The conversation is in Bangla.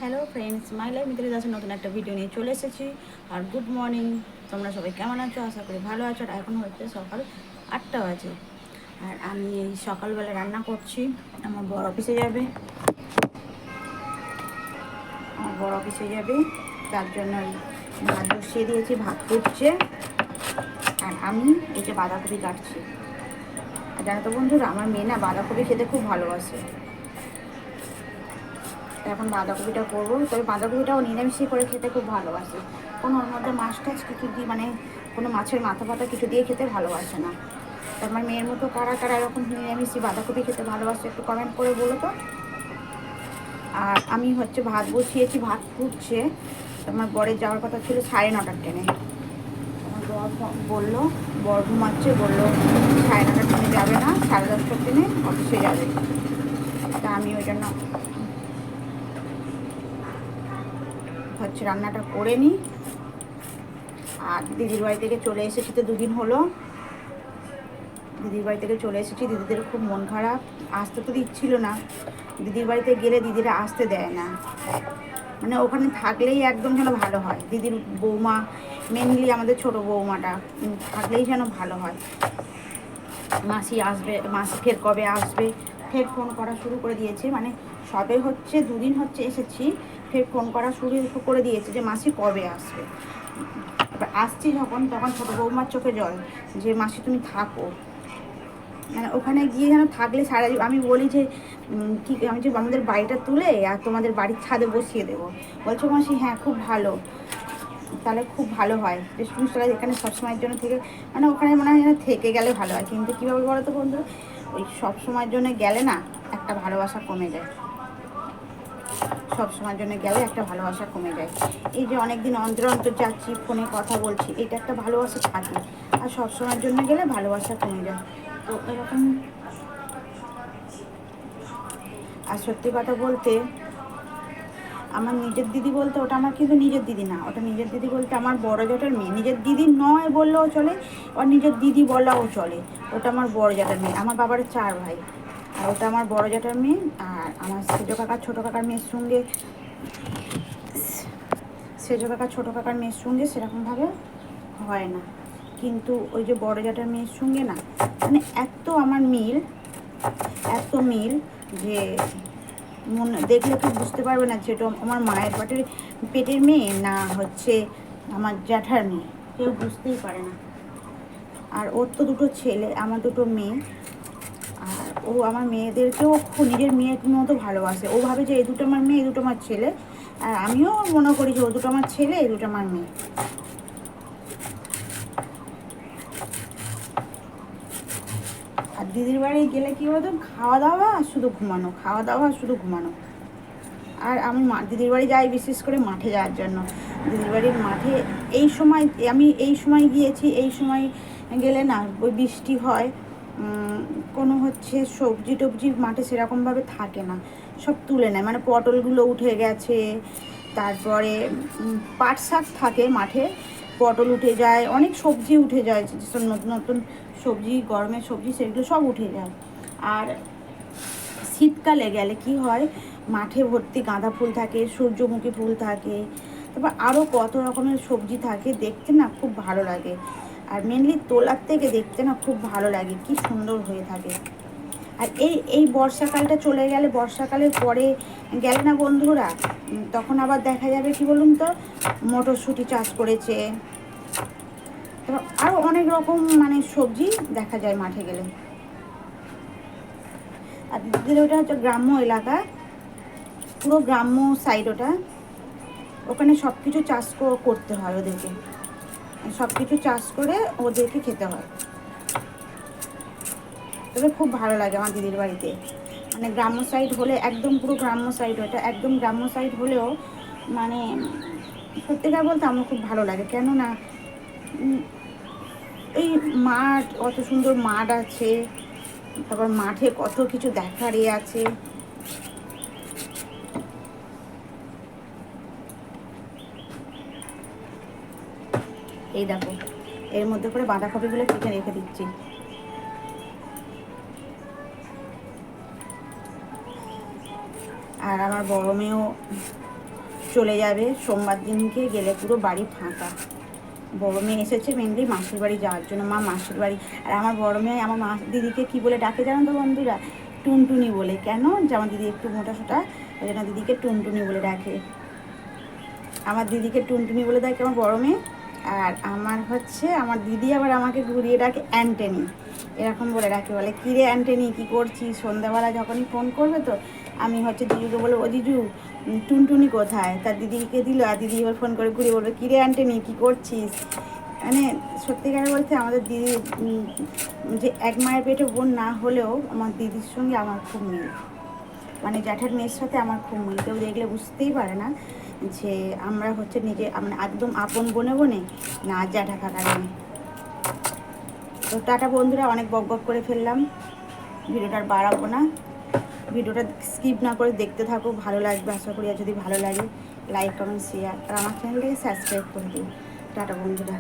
Hello friends, my life Mitali দাসের নতুন একটা ভিডিও নিয়ে চলে এসেছি। আর গুড মর্নিং, তোমরা সবাই কেমন আছো? আশা করি ভালো আছো। আর এখন হচ্ছে সকাল 8টা বাজে। আর আমি এই সকালবেলা রান্না করছি। আমার বড় অফিসে যাবে, তার জন্য ভাত বসিয়ে দিয়েছি, ভাত করছে। আর আমি এই যে বাঁধাকপি কাটছি। আর জানো তো বন্ধুরা, আমার মেয়ে না বাঁধাকপি খেতে খুব ভালোবাসে। এখন বাঁধাকপিটা করবো, তবে বাঁধাকপিটাও নিরামিষই করে খেতে খুব ভালোবাসে। কোনো ওর মধ্যে মাছ টাছ কিছু দিয়ে, মানে কোনো মাছের মাথা ফাতা কিছু দিয়ে খেতে ভালোবাসে না। তো আমার মেয়ের মতো কারা কারা এরকম নিরামিষই বাঁধাকপি খেতে ভালোবাসে একটু কমেন্ট করে বলো তো। আর আমি হচ্ছে ভাত বসিয়েছি, ভাত ফুটছে। আমার বরের যাওয়ার কথা ছিল 9:30টার ট্রেনে। আমার বললো, বর ঘুমাচ্ছে, বললো 9:30টার ট্রেনে যাবে না, 10:30টার ট্রেনে অফিসে যাবে। তা আমি ওই জন্য হচ্ছে রান্নাটা করে নিই। আর দিদির বাড়ি থেকে চলে এসেছি, তো দুদিন হলো দিদির বাড়ি থেকে চলে এসেছি। দিদিদের খুব মন খারাপ, আসতে তো দিচ্ছিল না। দিদির বাড়িতে গেলে দিদিরা আসতে দেয় না, মানে ওখানে থাকলেই একদম যেন ভালো হয়। দিদির বৌমা, মেনলি আমাদের ছোট বৌমাটা থাকলেই যেন ভালো হয়। মাসি আসবে, মাসি ফের কবে আসবে, ফের ফোন করা শুরু করে দিয়েছে। মানে সবে হচ্ছে দুদিন হচ্ছে এসেছি, ফের ফোন করা শুরু করে দিয়েছে যে মাসি কবে আসবে। এবার আসছি যখন, তখন ছোটো বৌমার চোখে জল, যে মাসি তুমি থাকো। মানে ওখানে গিয়ে যেন থাকলে সারা আমি বলি যে কি, আমি যে আমাদের বাড়িটা তুলে আর তোমাদের বাড়ির ছাদে বসিয়ে দেবো। বলছো মাসি হ্যাঁ খুব ভালো, তাহলে খুব ভালো হয় যে জিনিসটা এখানে সবসময়ের জন্য থেকে, মানে ওখানে মনে হয় যেন থেকে গেলে ভালো হয়। কিন্তু কীভাবে বলো তো বন্ধু, ওই সবসময়ের জন্য গেলে না একটা ভালোবাসা কমে যায়। সব সময়ের জন্য গেলে একটা ভালোবাসা কমে যায়। এই যে অনেক দিন অন্তর অন্তর যাচ্ছি, ফোনে কথা বলছি, এটা একটা ভালোবাসা থাকে। আর সব সময়ের জন্য গেলে ভালোবাসা কমে যায়। তো এরকম। আর সত্যি কথা বলতে, আমার নিজের দিদি বলতে ওটা আমার কিন্তু নিজের দিদি না। ওটা নিজের দিদি বলতে আমার বড় জেঠার মেয়ে। নিজের দিদি নয় বললেও চলে, আর নিজের দিদি বলাও চলে। ওটা আমার বড় জেঠার মেয়ে। আমার বাবার 4 ভাই, আর ওটা আমার বড় জেঠার মেয়ে। আর আমার সেজো কাকা ছোটো কাকার মেয়ের সঙ্গে, ছোটো কাকার মেয়ের সঙ্গে সেরকমভাবে হয় না। কিন্তু ওই যে বড় জেঠার মেয়ের সঙ্গে না, মানে এত আমার মিল, এত মিল যে মনে দেখলে কেউ বুঝতে পারবে না যে এটা আমার মায়ের পেটের মেয়ে না হচ্ছে আমার জ্যাঠার মেয়ে, কেউ বুঝতেই পারে না। আর ওর তো দুটো ছেলে, আমার দুটো মেয়ে। আর ও আমার মেয়েদেরকেও খুব নিজের মেয়ের মতো ভালোবাসে। ও ভাবে যে এই দুটো আমার মেয়ে, এই দুটো আমার ছেলে। আর আমিও মনে করি যে ও দুটো আমার ছেলে, এই দুটো আমার মেয়ে। আর দিদির বাড়ি গেলে কী বলতো, খাওয়া দাওয়া শুধু ঘুমানো, খাওয়া দাওয়া শুধু ঘুমানো। আর আমি দিদির বাড়ি যাই বিশেষ করে মাঠে যাওয়ার জন্য। দিদির বাড়ির মাঠে এই সময়, আমি এই সময় গিয়েছি, এই সময় গেলে না ওই বৃষ্টি হয়, কোনো হচ্ছে সবজি টবজি মাঠে সেরকমভাবে থাকে না, সব তুলে নেয়। মানে পটলগুলো উঠে গেছে, তারপরে পাট শাক থাকে মাঠে, পটল উঠে যায়, অনেক সবজি উঠে যায়, যেসব নতুন নতুন সবজি, গরমের সবজি, সেগুলো সব উঠে যায়। আর শীতকালে গেলে কি হয়, মাঠে ভর্তি গাঁদা ফুল থাকে, সূর্যমুখী ফুল থাকে, তারপর আরও কত রকমের সবজি থাকে, দেখতে না খুব ভালো লাগে। আর মেনলি তোলার থেকে দেখতে না খুব ভালো লাগে, কি সুন্দর হয়ে থাকে। আর এই বর্ষাকালটা চলে গেলে, বর্ষাকালের পরে গেলে না বন্ধুরা, তখন আবার দেখা যাবে কি বলুন তো, মটরশুঁটি চাষ করেছে, তারপর আরও অনেক রকম মানে সবজি দেখা যায় মাঠে গেলে। আর দিদিদের ওটা হচ্ছে গ্রাম্য এলাকা, পুরো গ্রাম্য সাইড ওটা। ওখানে সব কিছু চাষ করতে হয় ওদেরকে, সব কিছু চাষ করে ওদেরকে খেতে হয়। তবে খুব ভালো লাগে আমার দিদির বাড়িতে। মানে গ্রাম্য সাইড হলে, একদম পুরো গ্রাম্য সাইড ওটা, একদম গ্রাম্য সাইড হলেও মানে সত্যিকার বলতে আমার খুব ভালো লাগে। কেননা এই মাঠ, অত সুন্দর মাঠ আছে, তারপর মাঠে কত কিছু দেখার আছে। এই দেখো, এর মধ্যে করে বাঁধাকপিগুলো কেটে রেখে দিচ্ছি। আর আমার বড় মেয়েও চলে যাবে সোমবার দিনকে, গেলে পুরো বাড়ি ফাঁকা। বড় মেয়ে এসেছে মেনলি মাসির বাড়ি যাওয়ার জন্য, মা মাসির বাড়ি। আর আমার বড় মেয়ে আমার দিদিকে কী বলে ডাকে জানো তো বন্ধুরা? টুনটুনি বলে। কেন? যে আমার দিদি একটু মোটা সোটা, ওই জন্য দিদিকে টুনটুনি বলে ডাকে। আমার দিদিকে টুনটুনি বলে ডাকে আমার বড় মেয়ে। আর আমার দিদি আবার আমাকে ঘুরিয়ে ডাকে অ্যান্টনি, এরকম বলে ডাকে। বলে কী রে অ্যান্টনি, কী করছিস? সন্ধ্যাবেলা যখনই ফোন করবে তো আমি জিজুকে বলবো, ও জিজু টুনটুনি কোথায়? তার দিদিকে দিল, আর দিদি এবার ফোন করে ঘুরিয়ে বলবে, কী রে অ্যান্টনি, কী করছিস? মানে সত্যিকারে বলতে আমাদের দিদি যে এক মায়ের পেটে বোন না হলেও আমার দিদির সঙ্গে আমার খুব মিল। মানে জ্যাঠার মেয়ের সাথে আমার খুব মিল। কেউ দেখলে বুঝতেই পারে না যে আমরা নিজে মানে একদম আপন বনে বনে না জ্যাঠা কাকার মেয়ে। তো টাটা বন্ধুরা, অনেক বক বক করে ফেললাম, ভিডিওটা আর বাড়াবো না। ভিডিওটা স্কিপ না করে দেখতে থাকো, ভালো লাগবে আশা করি। আর যদি ভালো লাগে লাইক কমেন্ট শেয়ার, আর আমার চ্যানেলটাকে সাবস্ক্রাইব করে দিও। টাটা বন্ধুরা।